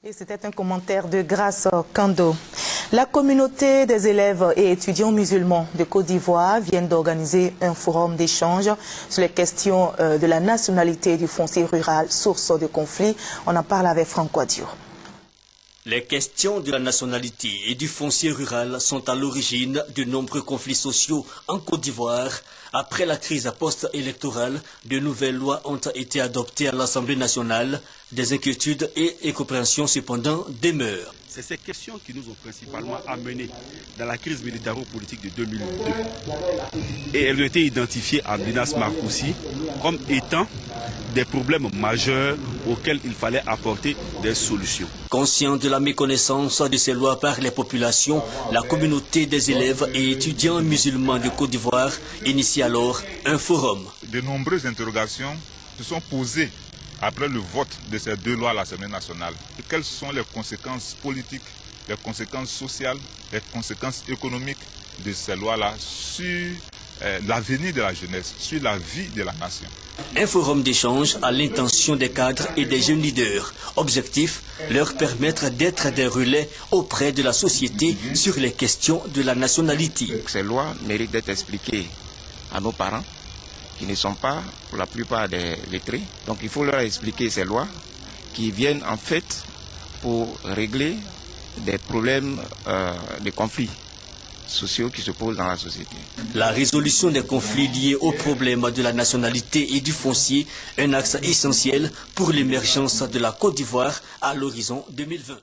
Et c'était un commentaire de Grace Kando. La communauté des élèves et étudiants musulmans de Côte d'Ivoire vient d'organiser un forum d'échange sur les questions de la nationalité du foncier rural, source de conflit. On en parle avec Franck Quadio. Les questions de la nationalité et du foncier rural sont à l'origine de nombreux conflits sociaux en Côte d'Ivoire. Après la crise post-électorale, de nouvelles lois ont été adoptées à l'Assemblée nationale. Des inquiétudes et incompréhensions cependant demeurent. C'est ces questions qui nous ont principalement amenés dans la crise militaro-politique de 2002. Et elles ont été identifiées à Binas Marcoussi comme étant des problèmes majeurs auxquels il fallait apporter des solutions. Conscient de la méconnaissance de ces lois par les populations, la communauté des élèves et étudiants musulmans de Côte d'Ivoire initie alors un forum. De nombreuses interrogations se sont posées après le vote de ces deux lois à l'Assemblée nationale. Quelles sont les conséquences politiques, les conséquences sociales, les conséquences économiques de ces lois-là sur l'avenir de la jeunesse, sur la vie de la nation. Un forum d'échange à l'intention des cadres et des jeunes leaders. Objectif, leur permettre d'être des relais auprès de la société sur les questions de la nationalité. Ces lois méritent d'être expliquées à nos parents, qui ne sont pas pour la plupart des lettrés. Donc il faut leur expliquer ces lois qui viennent en fait pour régler des problèmes de conflits sociaux qui se posent dans la société. La résolution des conflits liés aux problèmes de la nationalité et du foncier, un axe essentiel pour l'émergence de la Côte d'Ivoire à l'horizon 2020.